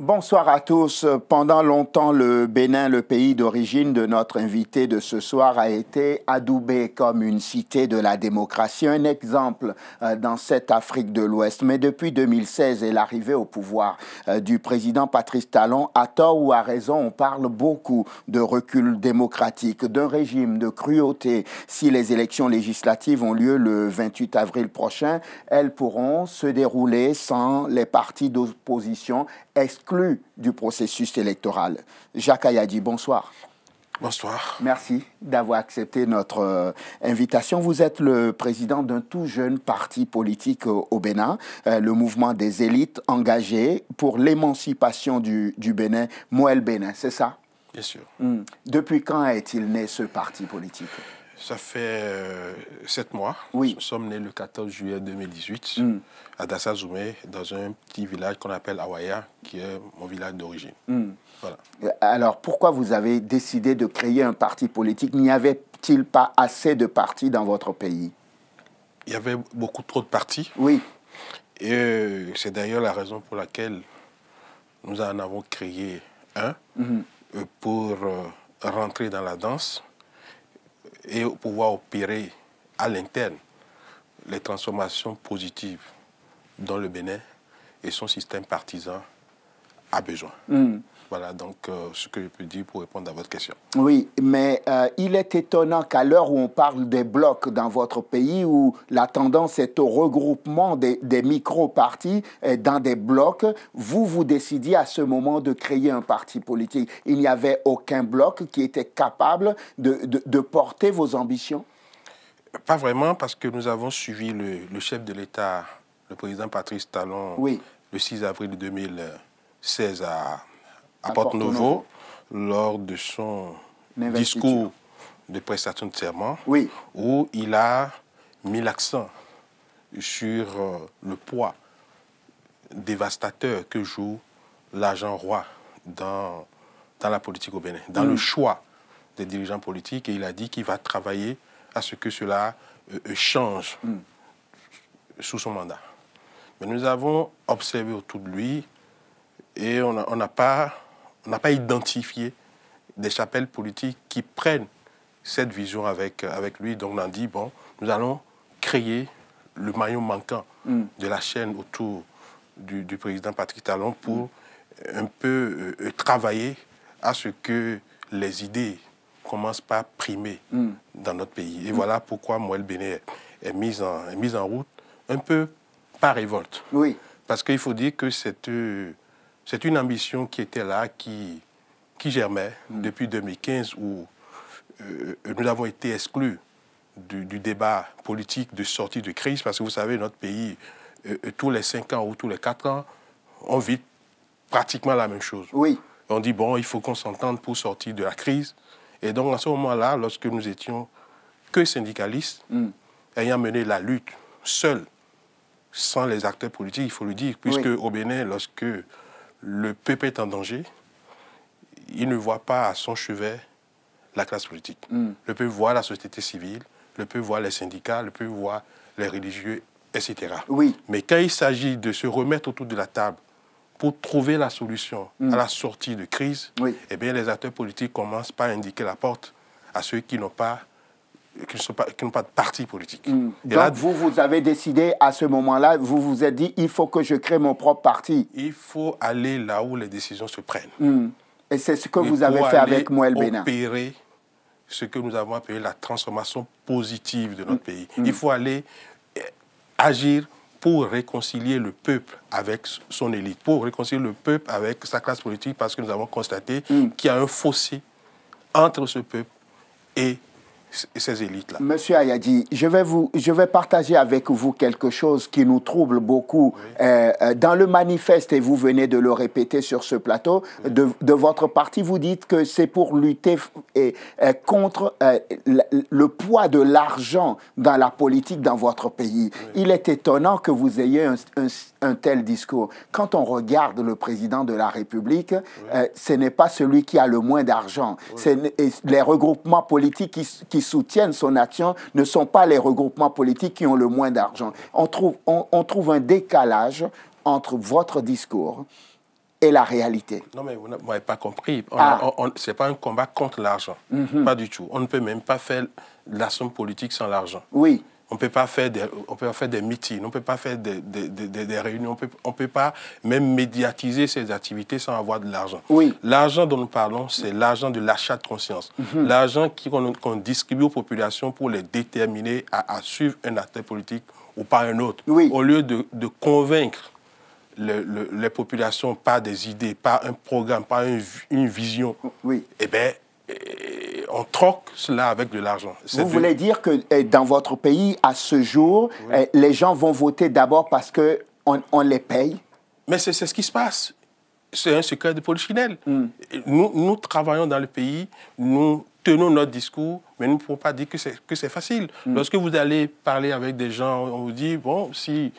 Bonsoir à tous. Pendant longtemps, le Bénin, le pays d'origine de notre invité de ce soir, a été adoubé comme une cité de la démocratie, un exemple dans cette Afrique de l'Ouest. Mais depuis 2016 et l'arrivée au pouvoir du président Patrice Talon, à tort ou à raison, on parle beaucoup de recul démocratique, d'un régime de cruauté. Si les élections législatives ont lieu le 28 avril prochain, elles pourront se dérouler sans les partis d'opposition exclus du processus électoral. Jacques Ayadi, bonsoir. Bonsoir. Merci d'avoir accepté notre invitation. Vous êtes le président d'un tout jeune parti politique au Bénin, le mouvement des élites engagées pour l'émancipation du Bénin, Moël Bénin, c'est ça? Bien sûr. Depuis quand est-il né ce parti politique? Ça fait 7 mois. Oui. Nous sommes nés le 14 juillet 2018 à Dassazoumé, dans un petit village qu'on appelle Awaya, qui est mon village d'origine. Voilà. Alors, pourquoi vous avez décidé de créer un parti politique? N'y avait-il pas assez de partis dans votre pays? Il y avait beaucoup trop de partis. Oui. Et c'est d'ailleurs la raison pour laquelle nous en avons créé un pour rentrer dans la danse et pouvoir opérer à l'interne les transformations positives dont le Bénin et son système partisan a besoin. Voilà donc ce que je peux dire pour répondre à votre question. Oui, mais il est étonnant qu'à l'heure où on parle des blocs dans votre pays, où la tendance est au regroupement des micro-partis dans des blocs, vous décidiez à ce moment de créer un parti politique. Il n'y avait aucun bloc qui était capable de porter vos ambitions? Pas vraiment, parce que nous avons suivi le chef de l'État, le président Patrice Talon, le 6 avril 2016 à Porto-Novo, lors de son discours de prestation de serment, où il a mis l'accent sur le poids dévastateur que joue l'argent roi dans la politique au Bénin, dans le choix des dirigeants politiques, et il a dit qu'il va travailler à ce que cela change sous son mandat. Mais nous avons observé autour de lui et on n'a pas identifié des chapelles politiques qui prennent cette vision avec lui. Donc on a dit, bon, nous allons créer le maillon manquant de la chaîne autour du président Patrice Talon pour un peu travailler à ce que les idées commence par primer dans notre pays. Et voilà pourquoi Moël Bénin est mise en route, un peu par révolte. Oui. Parce qu'il faut dire que c'est une ambition qui était là, qui germait depuis 2015, où nous avons été exclus du débat politique de sortie de crise, parce que vous savez, notre pays, tous les 5 ans ou tous les 4 ans, on vit pratiquement la même chose. Oui. On dit, bon, il faut qu'on s'entende pour sortir de la crise. Et donc, à ce moment-là, lorsque nous étions que syndicalistes, ayant mené la lutte seuls, sans les acteurs politiques, il faut le dire, puisque au Bénin, lorsque le peuple est en danger, il ne voit pas à son chevet la classe politique. Le peuple voit la société civile, le peuple voit les syndicats, le peuple voit les religieux, etc. Oui. Mais quand il s'agit de se remettre autour de la table pour trouver la solution à la sortie de crise, eh bien, les acteurs politiques commencent par indiquer la porte à ceux qui n'ont pas de parti politique. Donc, là, vous avez décidé à ce moment-là, vous vous êtes dit, il faut que je crée mon propre parti. Il faut aller là où les décisions se prennent. Et c'est ce que vous avez fait avec Moël Bénin. Opérer ce que nous avons appelé la transformation positive de notre pays. Il faut aller agir pour réconcilier le peuple avec son élite, pour réconcilier le peuple avec sa classe politique, parce que nous avons constaté qu'il y a un fossé entre ce peuple et ces élites-là. Monsieur Ayadi, je vais partager avec vous quelque chose qui nous trouble beaucoup. Dans le manifeste, et vous venez de le répéter sur ce plateau, de votre parti, vous dites que c'est pour lutter contre le poids de l'argent dans la politique dans votre pays. Il est étonnant que vous ayez un tel discours. Quand on regarde le président de la République, ce n'est pas celui qui a le moins d'argent. Les regroupements politiques qui soutiennent son action ne sont pas les regroupements politiques qui ont le moins d'argent. On trouve un décalage entre votre discours et la réalité. Non, mais vous n'avez pas compris. Ce n'est pas un combat contre l'argent. Pas du tout. On ne peut même pas faire l'action politique sans l'argent. Oui. On ne peut pas faire des meetings, on ne peut pas faire des réunions, on ne peut pas même médiatiser ces activités sans avoir de l'argent. Oui. L'argent dont nous parlons, c'est l'argent de l'achat de conscience. L'argent qu'on distribue aux populations pour les déterminer à suivre un acteur politique ou pas un autre. Oui. Au lieu de convaincre les populations par des idées, par un programme, par une vision, oui. Eh bien, on troque cela avec de l'argent. Vous voulez dire que dans votre pays, à ce jour, oui. Les gens vont voter d'abord parce qu'on les paye? Mais c'est ce qui se passe. C'est un secret de polichinelle. Nous travaillons dans le pays, nous tenons notre discours, mais nous ne pouvons pas dire que c'est facile. Lorsque vous allez parler avec des gens, on vous dit, bon, si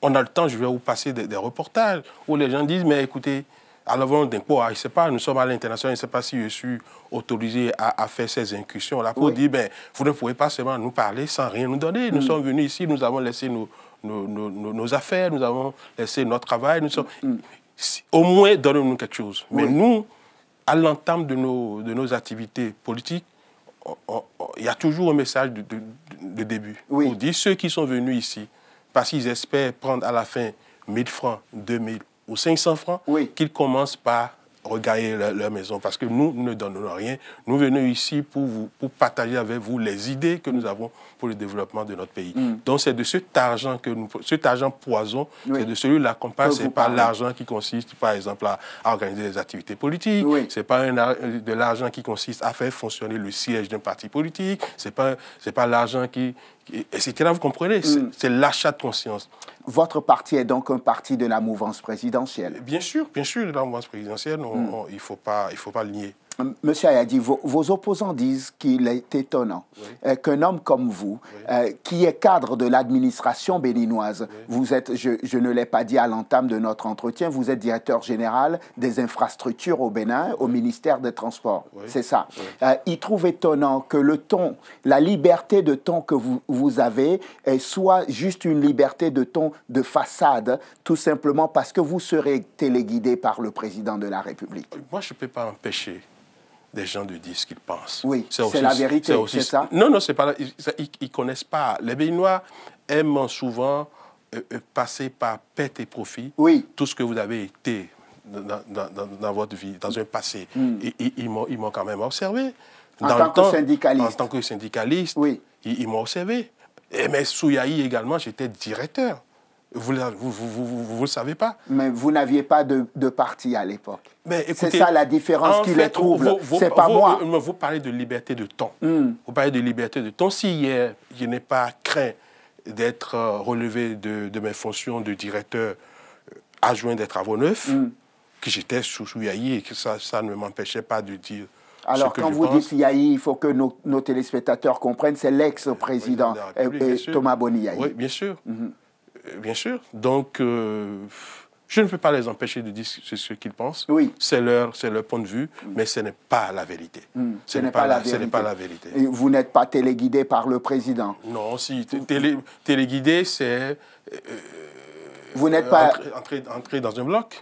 on a le temps, je vais vous passer des reportages où les gens disent, mais écoutez, à l'avant d'impôt, je ne sais pas, nous sommes à l'international, je ne sais pas si je suis autorisé à faire ces incursions-là pour dire, ben, vous ne pouvez pas seulement nous parler sans rien nous donner. Nous sommes venus ici, nous avons laissé nos affaires, nous avons laissé notre travail. Au moins, donnez-nous quelque chose. Mais nous, à l'entame de nos activités politiques, il y a toujours un message de début. Pour dire ceux qui sont venus ici, parce qu'ils espèrent prendre à la fin 1000 francs, 2000 ou 500 francs, qu'ils commencent par regagner leur maison. Parce que nous ne donnons rien. Nous venons ici pour partager avec vous les idées que nous avons pour le développement de notre pays. Donc c'est de cet argent poison, c'est de celui-là qu'on parle. Ce n'est pas l'argent qui consiste, par exemple, à organiser des activités politiques. Ce n'est pas de l'argent qui consiste à faire fonctionner le siège d'un parti politique. Ce n'est pas l'argent qui... etc. Vous comprenez? C'est l'achat de conscience. Votre parti est donc un parti de la mouvance présidentielle? Bien sûr, de la mouvance présidentielle, il ne faut pas le nier. Monsieur Ayadi, vos opposants disent qu'il est étonnant qu'un homme comme vous, qui est cadre de l'administration béninoise, vous êtes, je ne l'ai pas dit à l'entame de notre entretien, vous êtes directeur général des infrastructures au Bénin, au ministère des Transports. C'est ça. Il trouve étonnant que le ton, la liberté de ton que vous avez soit juste une liberté de ton de façade, tout simplement parce que vous serez téléguidé par le président de la République. Moi, je ne peux pas empêcher des gens de dire ce qu'ils pensent. Oui, c'est la vérité, c'est ça? Non, c'est pas... Ils ne connaissent pas. Les Béninois aiment souvent passer par perte et profit tout ce que vous avez été dans votre vie, dans un passé. Ils m'ont quand même observé. En tant que syndicaliste? En tant que syndicaliste, ils m'ont observé. Mais sous Yahi également, j'étais directeur. Vous ne le savez pas. Mais vous n'aviez pas de parti à l'époque. C'est ça la différence qui les trouble. C'est pas moi. Vous parlez de liberté de ton. Vous parlez de liberté de ton. Si hier, je n'ai pas craint d'être relevé de mes fonctions de directeur adjoint des travaux neufs, que j'étais sous Yahi et que ça ne m'empêchait pas de dire... Alors, quand vous dites Yahi, il faut que nos téléspectateurs comprennent, c'est l'ex-président Thomas Boni Yahi. Oui, bien sûr. Bien sûr. Donc, je ne peux pas les empêcher de dire ce qu'ils pensent. C'est leur point de vue, mais ce n'est pas la vérité. Ce n'est pas la vérité. Et vous n'êtes pas téléguidé par le président? Non, si. Téléguidé, c'est... vous n'êtes pas... Entrer dans un bloc.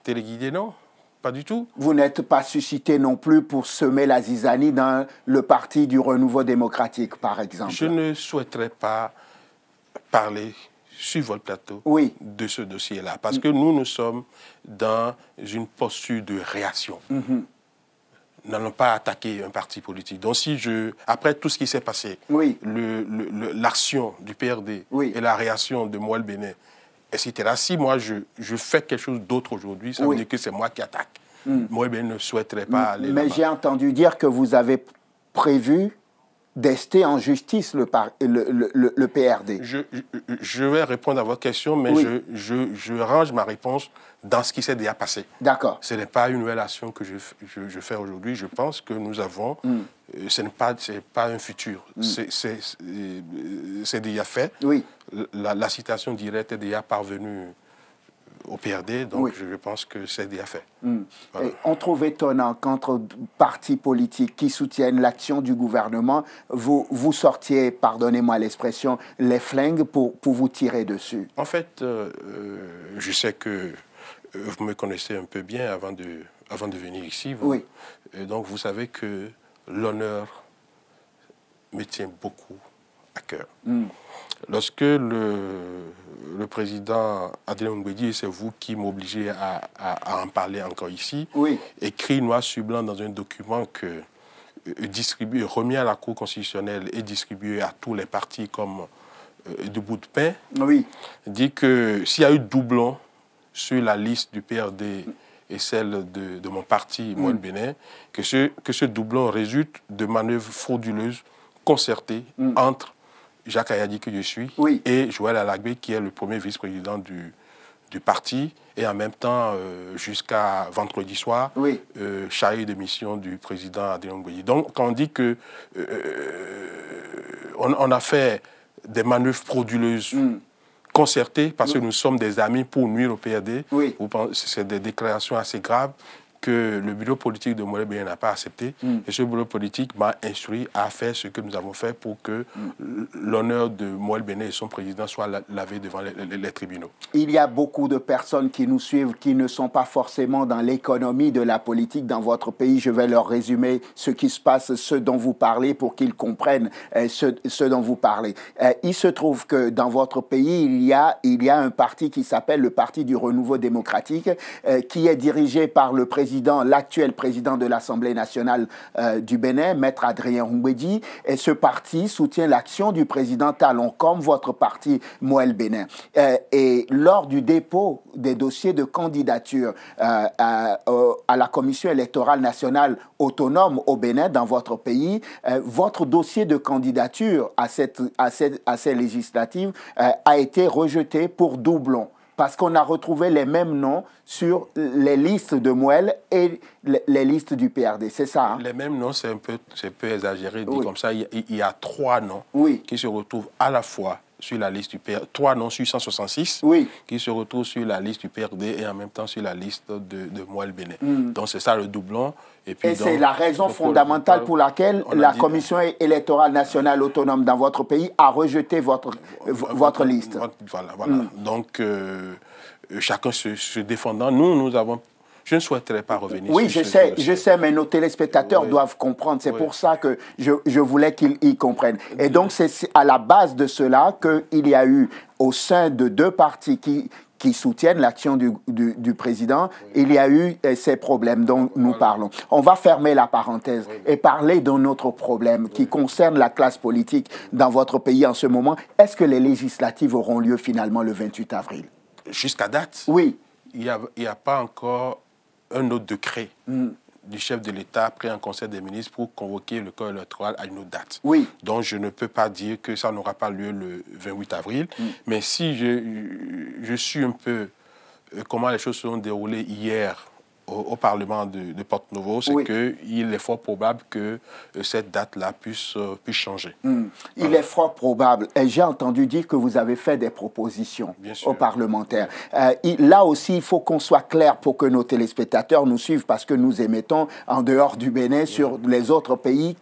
Téléguidé, non. Pas du tout. Vous n'êtes pas suscité non plus pour semer la zizanie dans le parti du Renouveau démocratique, par exemple? Je ne souhaiterais pas parler sur votre plateau de ce dossier-là. Parce que nous sommes dans une posture de réaction. Nous n'allons pas attaquer un parti politique. Donc après tout ce qui s'est passé, l'action du PRD et la réaction de Moël Bénin, etc., si moi je fais quelque chose d'autre aujourd'hui, ça veut dire que c'est moi qui attaque. Moël Bénin ne souhaiterait pas aller là-bas. Mais j'ai entendu dire que vous avez prévu d'ester en justice le PRD. Je vais répondre à votre question, mais je range ma réponse dans ce qui s'est déjà passé. D'accord. Ce n'est pas une nouvelle action que je fais aujourd'hui. Je pense que nous avons... ce n'est pas un futur. C'est déjà fait. La citation directe est déjà parvenue au PRD, donc je pense que c'est déjà fait. Voilà. On trouve étonnant qu'entre partis politiques qui soutiennent l'action du gouvernement, vous sortiez, pardonnez-moi l'expression, les flingues pour vous tirer dessus. En fait, je sais que vous me connaissez un peu bien avant de venir ici. Oui. Et donc, vous savez que l'honneur me tient beaucoup à cœur. Lorsque le président Adeline Ngwedi, c'est vous qui m'obligez à en parler encore ici, écrit noir sur blanc dans un document que distribué, remis à la Cour constitutionnelle et distribué à tous les partis comme de bout de pain, dit que s'il y a eu doublon sur la liste du PRD et celle de mon parti, Moël Bénin, que ce doublon résulte de manœuvres frauduleuses concertées entre Jacques Ayadi, que je suis, et Joël Alagbé, qui est le premier vice-président du parti, et en même temps, jusqu'à vendredi soir, chargé de mission du président Adeline Ngwedi. Donc, quand on dit que on a fait des manœuvres frauduleuses concertées, parce que nous sommes des amis pour nuire au PRD, c'est des déclarations assez graves que le bureau politique de Moël Bénin n'a pas accepté. Et ce bureau politique m'a instruit à faire ce que nous avons fait pour que l'honneur de Moël Bénin et son président soit lavé devant les tribunaux. Il y a beaucoup de personnes qui nous suivent qui ne sont pas forcément dans l'économie de la politique dans votre pays. Je vais leur résumer ce qui se passe, ce dont vous parlez, pour qu'ils comprennent ce dont vous parlez. Il se trouve que dans votre pays, il y a un parti qui s'appelle le Parti du Renouveau démocratique, qui est dirigé par l'actuel président de l'Assemblée nationale du Bénin, Maître Adrien Ngwedi, et ce parti soutient l'action du président Talon, comme votre parti Moël Bénin. Et lors du dépôt des dossiers de candidature à la Commission électorale nationale autonome au Bénin, dans votre pays, votre dossier de candidature à ces législatives a été rejeté pour doublon, parce qu'on a retrouvé les mêmes noms sur les listes de Moël et les listes du PRD. C'est ça, hein? Les mêmes noms, c'est un peu exagéré. Dit comme ça, il y a 3 noms qui se retrouvent à la fois sur la liste du PRD, 3 noms sur 166 qui se retrouvent sur la liste du PRD et en même temps sur la liste de Moël Bénin. Donc c'est ça le doublon. Et c'est la raison fondamentale pour laquelle la Commission électorale nationale autonome dans votre pays a rejeté votre liste. Voilà. Donc, chacun se défendant, nous avons... Je ne souhaiterais pas revenir sur je sais, mais nos téléspectateurs doivent comprendre. C'est pour ça que je voulais qu'ils comprennent. Et donc, c'est à la base de cela qu'il y a eu, au sein de 2 partis qui soutiennent l'action du président, il y a eu ces problèmes dont nous parlons. On va fermer la parenthèse et parler d'un autre problème qui concerne la classe politique dans votre pays en ce moment. Est-ce que les législatives auront lieu finalement le 28 avril? Jusqu'à date, oui. Il n'y a pas encore un autre décret du chef de l'État pris en Conseil des ministres pour convoquer le corps électoral à une autre date. Donc, je ne peux pas dire que ça n'aura pas lieu le 28 avril. Mais si je suis un peu comment les choses se sont déroulées hier au Parlement de Porto-Novo, c'est qu'il est fort probable que cette date-là puisse changer. Il est fort probable. Et j'ai entendu dire que vous avez fait des propositions aux parlementaires. Là aussi, il faut qu'on soit clair pour que nos téléspectateurs nous suivent, parce que nous émettons en dehors du Bénin sur les autres pays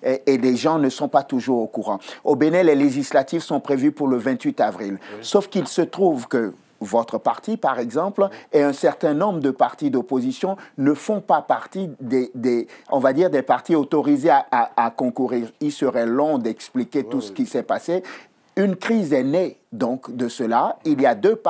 et les gens ne sont pas toujours au courant. Au Bénin, les législatives sont prévues pour le 28 avril. Sauf qu'il se trouve que votre parti, par exemple, et un certain nombre de partis d'opposition ne font pas partie on va dire, des partis autorisés à concourir. Il serait long d'expliquer tout ce qui s'est passé. Une crise est née donc de cela. Il y a 2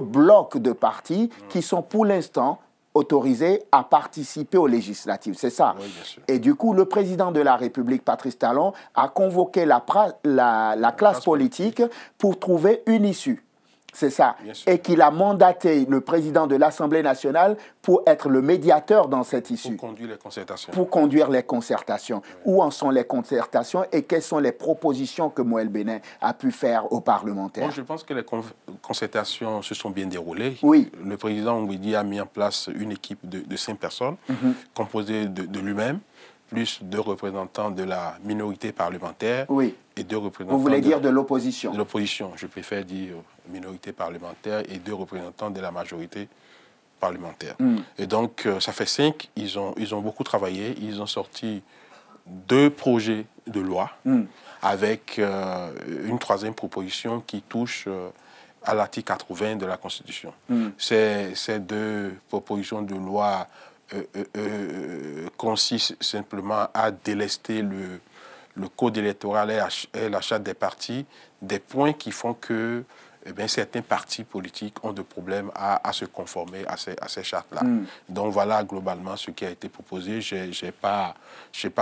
blocs de partis qui sont pour l'instant autorisés à participer aux législatives. C'est ça. Oui, bien sûr. Et du coup, le président de la République, Patrice Talon, a convoqué la classe politique pour trouver une issue. C'est ça. Et qu'il a mandaté le président de l'Assemblée nationale pour être le médiateur dans cette issue. Pour conduire les concertations. Pour conduire les concertations. Où en sont les concertations et quelles sont les propositions que Moël Bénin a pu faire aux parlementaires? Bon, je pense que les concertations se sont bien déroulées. Le président Ngwedi a mis en place une équipe de 5 personnes composée de lui-même, plus 2 représentants de la minorité parlementaire et 2 représentants... Vous voulez dire de l'opposition? De l'opposition, je préfère dire minorité parlementaire, et 2 représentants de la majorité parlementaire. Et donc, ça fait 5, ils ont beaucoup travaillé, ils ont sorti 2 projets de loi avec une 3e proposition qui touche à l'article 80 de la Constitution. Ces deux propositions de loi consistent simplement à délester le code électoral et la charte des partis, des points qui font que certains partis politiques ont des problèmes à se conformer à ces chartes-là. Donc voilà globalement ce qui a été proposé. Je n'ai pas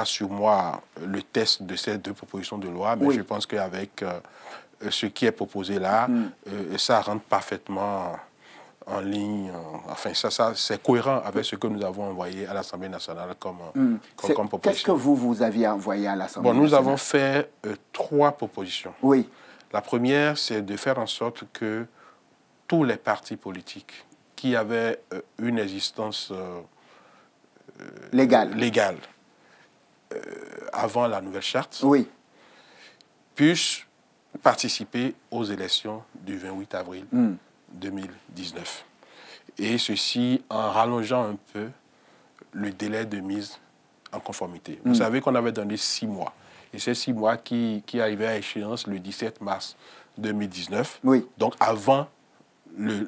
sur moi le test de ces deux propositions de loi, mais je pense qu'avec ce qui est proposé là, ça rentre parfaitement en ligne. Enfin, ça c'est cohérent avec ce que nous avons envoyé à l'Assemblée nationale comme proposition. Qu'est-ce que vous aviez envoyé à l'Assemblée nationale? Nous avons fait 3 propositions. Oui. La première, c'est de faire en sorte que tous les partis politiques qui avaient une existence légale avant la nouvelle charte puissent participer aux élections du 28 avril 2019. Et ceci en rallongeant un peu le délai de mise en conformité. Vous savez qu'on avait donné 6 mois. Et c'est 6 mois qui arrivaient à échéance le 17 mars 2019, donc avant le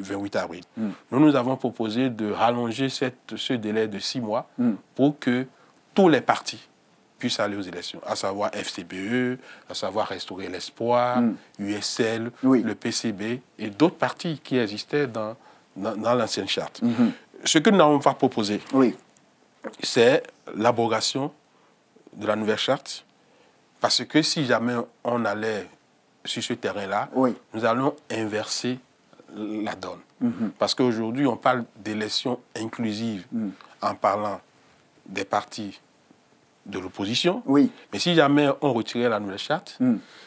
28 avril. Nous avons proposé de rallonger ce délai de 6 mois pour que tous les partis puissent aller aux élections, à savoir FCBE, à savoir Restaurer l'Espoir, USL, le PCB et d'autres partis qui existaient dans l'ancienne charte. Ce que nous n'avons pas proposé, c'est l'abrogation de la nouvelle charte, parce que si jamais on allait sur ce terrain-là, nous allons inverser la donne. Parce qu'aujourd'hui, on parle d'élections inclusives en parlant des partis de l'opposition. Mais si jamais on retirait la nouvelle charte,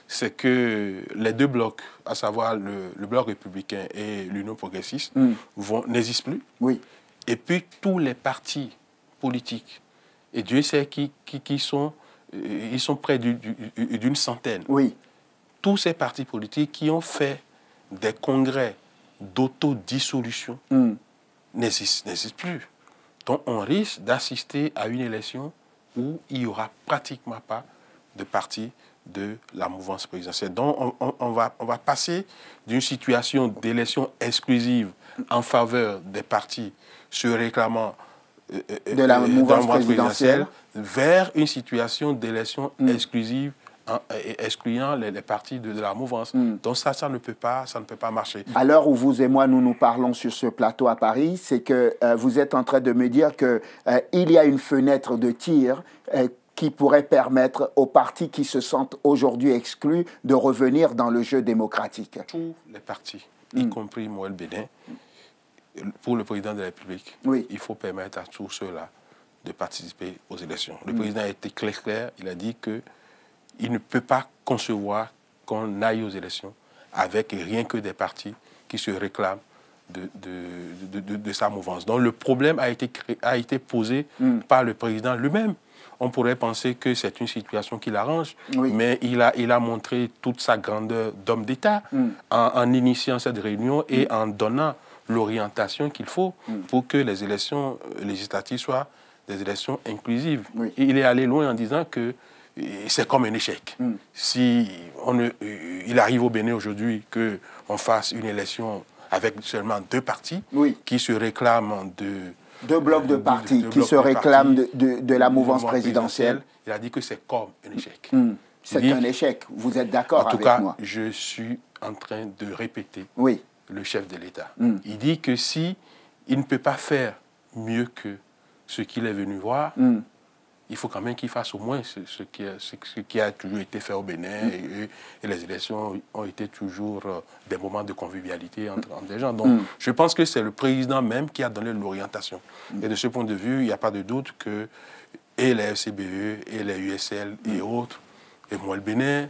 c'est que les 2 blocs, à savoir le bloc républicain et l'Union progressiste, n'existent plus. Et puis tous les partis politiques, et Dieu sait qui sont, ils sont près d'une centaine. Tous ces partis politiques qui ont fait des congrès d'autodissolution n'existent plus. Donc on risque d'assister à une élection où il n'y aura pratiquement pas de parti de la mouvance présidentielle. Donc on va passer d'une situation d'élection exclusive en faveur des partis se réclamant de la mouvance présidentielle vers une situation d'élection exclusive excluant les partis de la mouvance. Donc ça ne peut pas marcher. À l'heure où vous et moi, nous parlons sur ce plateau à Paris, c'est que vous êtes en train de me dire qu'il y a une fenêtre de tir qui pourrait permettre aux partis qui se sentent aujourd'hui exclus de revenir dans le jeu démocratique. Tous les partis, y compris Moël Bénin, pour le président de la République, il faut permettre à tous ceux-là de participer aux élections. Le président a été clair, il a dit qu'il ne peut pas concevoir qu'on aille aux élections avec rien que des partis qui se réclament de sa mouvance. Donc le problème a été posé par le président lui-même. On pourrait penser que c'est une situation qui l'arrange, mais il a montré toute sa grandeur d'homme d'État en initiant cette réunion et en donnant l'orientation qu'il faut pour que les élections législatives soient des élections inclusives. Il est allé loin en disant que c'est comme un échec. Si il arrive au Bénin aujourd'hui qu'on fasse une élection avec seulement 2 partis qui se réclament de... 2 blocs de partis qui se réclament de la mouvance présidentielle. Il a dit que c'est comme un échec. C'est un échec. Vous êtes d'accord avec moi? En tout cas, je suis en train de répéter le chef de l'État. Il dit que si il ne peut pas faire mieux que ce qu'il est venu voir, il faut quand même qu'il fasse au moins ce qui a toujours été fait au Bénin. Et les élections ont été toujours des moments de convivialité entre les gens. Donc, je pense que c'est le président même qui a donné l'orientation. Et de ce point de vue, il n'y a pas de doute que et les FCBE, et les USL et autres, et moi le Bénin,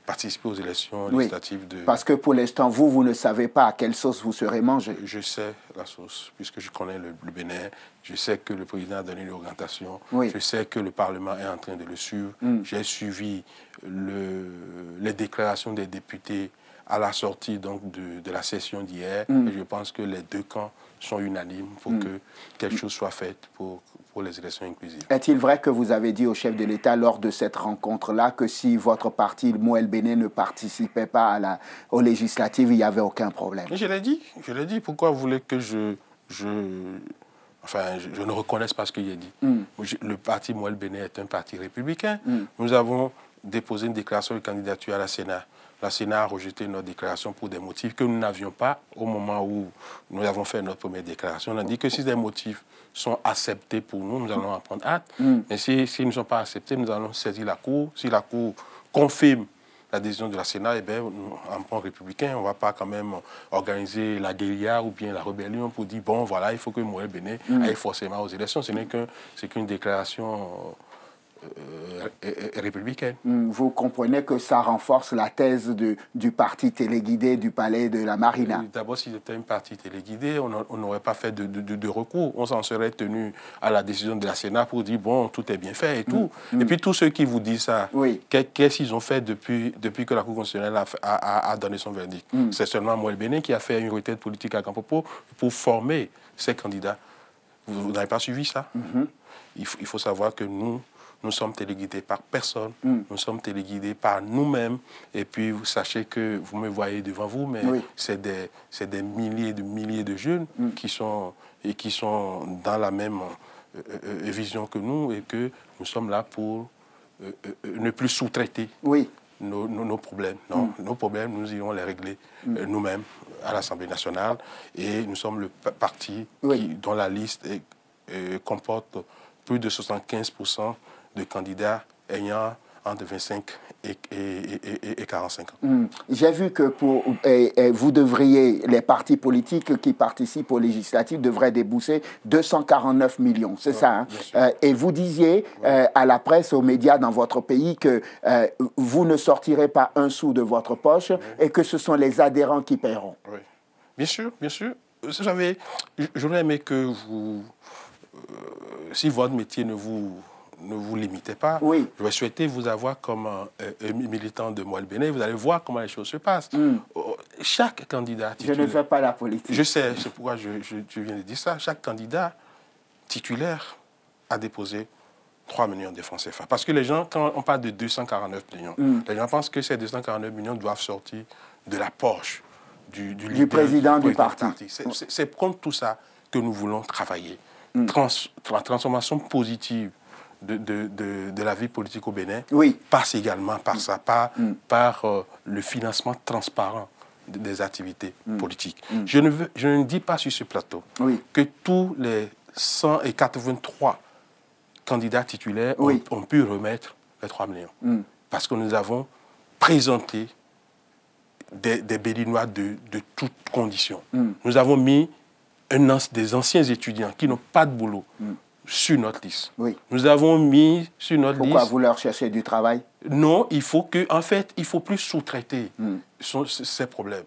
participer aux élections législatives de... Parce que pour l'instant, vous ne savez pas à quelle sauce vous serez mangé. Je sais la sauce, puisque je connais le Bénin. Je sais que le président a donné l'orientation. Je sais que le Parlement est en train de le suivre. J'ai suivi les déclarations des députés à la sortie donc, de la session d'hier. Et je pense que les deux camps sont unanimes pour que quelque chose soit fait pour les élections inclusives. Est-il vrai que vous avez dit au chef de l'État lors de cette rencontre-là que si votre parti, le Moël Béné, ne participait pas aux législatives, il n'y avait aucun problème? Je l'ai dit. Pourquoi vous voulez que je ne reconnaisse pas ce que j'ai dit? Le parti Moël Béné est un parti républicain. Nous avons déposé une déclaration de candidature à la Sénat. La Sénat a rejeté notre déclaration pour des motifs que nous n'avions pas au moment où nous avons fait notre première déclaration. On a dit que si des motifs sont acceptés pour nous, nous allons en prendre acte. Mais s'ils ne sont pas acceptés, nous allons saisir la Cour. Si la Cour confirme la décision de la Sénat, eh bien, en plan républicain, on ne va pas quand même organiser la guérilla ou bien la rébellion pour dire, bon, voilà, il faut que Moël Béné aille forcément aux élections. Ce n'est qu'une déclaration républicaine. Vous comprenez que ça renforce la thèse du parti téléguidé du palais de la Marina. D'abord, si c'était un parti téléguidé, on n'aurait pas fait de recours. On s'en serait tenu à la décision de la Sénat pour dire, bon, tout est bien fait et tout. Et puis, tous ceux qui vous disent ça, qu'est-ce qu'ils ont fait depuis que la Cour constitutionnelle a donné son verdict? C'est seulement Moël Béné qui a fait une retraite politique à Campopo pour former ses candidats. Vous n'avez pas suivi ça? Il faut savoir que nous sommes téléguidés par personne, nous sommes téléguidés par nous-mêmes. Et puis, vous sachez que vous me voyez devant vous, mais c'est des milliers de jeunes qui sont dans la même vision que nous et que nous sommes là pour ne plus sous-traiter nos problèmes. Non, nos problèmes, nous irons les régler nous-mêmes à l'Assemblée nationale. Et nous sommes le parti dont la liste comporte plus de 75% de candidats ayant entre 25 et 45 ans. J'ai vu que les partis politiques qui participent aux législatives devraient débourser 249 millions, c'est ça, hein? Et vous disiez à la presse, aux médias dans votre pays que vous ne sortirez pas un sou de votre poche et que ce sont les adhérents qui paieront. Oui, bien sûr, bien sûr. Vous savez, j'aurais aimé que vous... si votre métier ne vous limitez pas, je vais souhaiter vous avoir comme un militant de Moël Béné. Vous allez voir comment les choses se passent. Chaque candidat titulaire... Je ne fais pas la politique. Je sais, c'est pourquoi je viens de dire ça. Chaque candidat titulaire a déposé 3 millions de francs CFA. Parce que les gens, quand on parle de 249 millions, les gens pensent que ces 249 millions doivent sortir de la poche du président du parti. C'est contre tout ça que nous voulons travailler. La transformation positive de la vie politique au Bénin passe également par ça, par le financement transparent des activités politiques. Je ne dis pas sur ce plateau que tous les 183 candidats titulaires ont pu remettre les 3 millions. Parce que nous avons présenté des Béninois de toutes conditions. Nous avons mis des anciens étudiants qui n'ont pas de boulot sur notre liste. Nous avons mis sur notre liste... Pourquoi vous leur cherchez du travail? Non, il faut plus sous-traiter ces problèmes.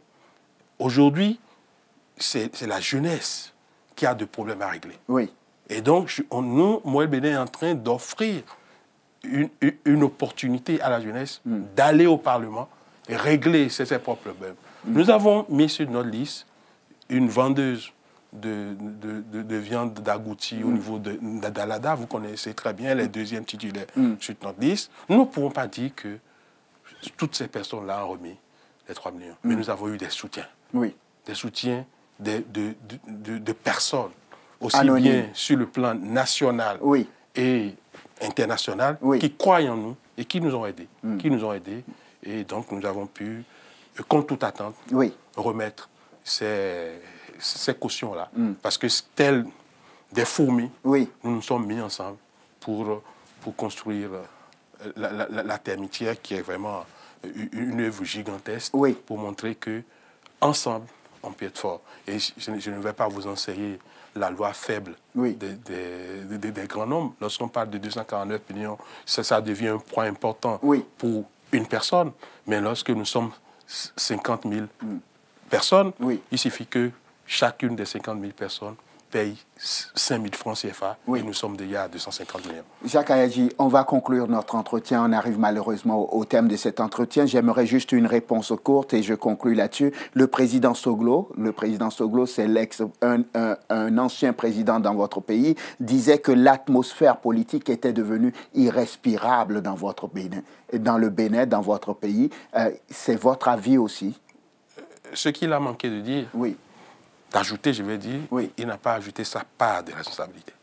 Aujourd'hui, c'est la jeunesse qui a des problèmes à régler. Et donc, nous, Moël Béné est en train d'offrir une opportunité à la jeunesse d'aller au Parlement et régler ses propres problèmes. Nous avons mis sur notre liste une vendeuse de viande d'agouti au niveau d'Alada. Vous connaissez très bien les deuxièmes titulaires sur notre liste. Nous ne pouvons pas dire que toutes ces personnes-là ont remis les 3 millions. Mais nous avons eu des soutiens. Des soutiens de personnes, aussi bien sur le plan national et international, qui croient en nous et qui nous ont aidés. Et donc, nous avons pu, contre toute attente, remettre ces cautions-là. Parce que tels des fourmis, nous nous sommes mis ensemble pour construire la termitière qui est vraiment une œuvre gigantesque pour montrer que ensemble on peut être fort. Et je ne vais pas vous enseigner la loi faible des grands nombres. Lorsqu'on parle de 249 millions, ça devient un point important pour une personne. Mais lorsque nous sommes 50 000 personnes, il suffit que chacune des 50 000 personnes paye 5 000 francs CFA et nous sommes déjà à 250 millions. Jacques Ayadji, on va conclure notre entretien. On arrive malheureusement au thème de cet entretien. J'aimerais juste une réponse courte et je conclus là-dessus. Le président Soglo, c'est un ancien président dans votre pays, disait que l'atmosphère politique était devenue irrespirable dans votre Bénin, dans le Bénin, dans votre pays. C'est votre avis aussi? Ce qu'il a manqué de dire, d'ajouter, je vais dire, il n'a pas ajouté sa part de responsabilité.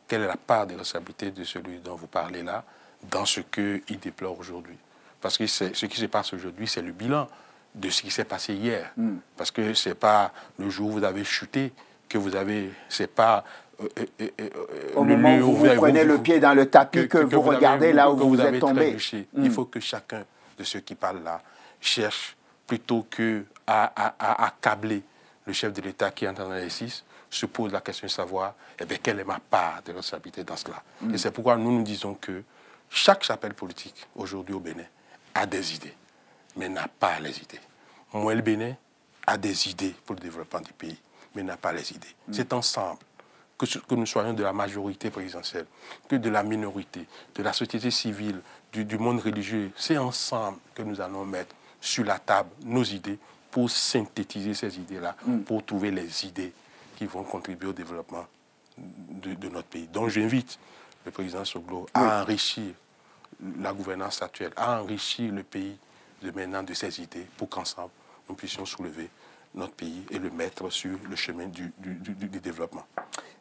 Quelle est la part de responsabilité de celui dont vous parlez là, dans ce qu'il déplore aujourd'hui? Parce que ce qui se passe aujourd'hui, c'est le bilan de ce qui s'est passé hier. Parce que ce n'est pas le jour où vous avez chuté, que vous avez... C'est pas... au moment où vous prenez le pied dans le tapis, que vous regardez là où vous êtes tombé. Il faut que chacun de ceux qui parlent là cherche, plutôt qu'à accabler le chef de l'État qui est en train d'exercice, se pose la question de savoir quelle est ma part de responsabilité dans cela. Et c'est pourquoi nous disons que chaque chapelle politique aujourd'hui au Bénin a des idées, mais n'a pas les idées. Moi, le Bénin a des idées pour le développement du pays, mais n'a pas les idées. C'est ensemble, que nous soyons de la majorité présidentielle, que de la minorité, de la société civile, du monde religieux, c'est ensemble que nous allons mettre sur la table nos idées pour synthétiser ces idées-là, pour trouver les idées qui vont contribuer au développement de notre pays. Donc j'invite le président Soglo à enrichir la gouvernance actuelle, à enrichir le pays de maintenant de ses idées pour qu'ensemble nous puissions soulever notre pays et le mettre sur le chemin du développement.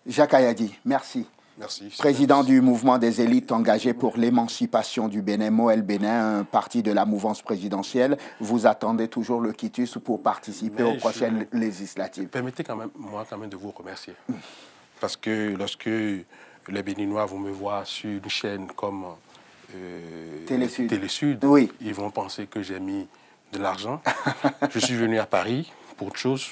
Jacques Ayadji, merci. Merci. Président du mouvement des élites engagées pour l'émancipation du Bénin, Moël Bénin, un parti de la mouvance présidentielle. Vous attendez toujours le quitus pour participer aux prochaines législatives. Permettez moi de vous remercier. Parce que lorsque les Béninois vont me voir sur une chaîne comme Télésud, ils vont penser que j'ai mis de l'argent. Je suis venu à Paris pour autre chose.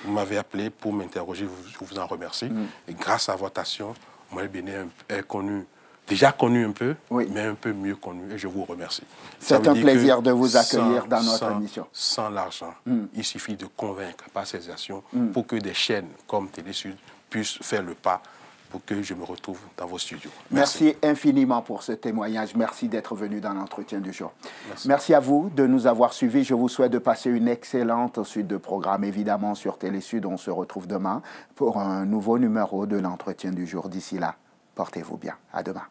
Vous m'avez appelé pour m'interroger, je vous en remercie. Et grâce à votre action, moi, le Bénin est connu, déjà connu un peu, mais un peu mieux connu, et je vous remercie. C'est un plaisir de vous accueillir dans notre émission. Sans l'argent, il suffit de convaincre par ces actions pour que des chaînes comme Télésud puissent faire le pas pour que je me retrouve dans vos studios. Merci infiniment pour ce témoignage. Merci d'être venu dans l'entretien du jour. Merci à vous de nous avoir suivis. Je vous souhaite de passer une excellente suite de programmes. Évidemment, sur Télésud, on se retrouve demain pour un nouveau numéro de l'entretien du jour. D'ici là, portez-vous bien. À demain.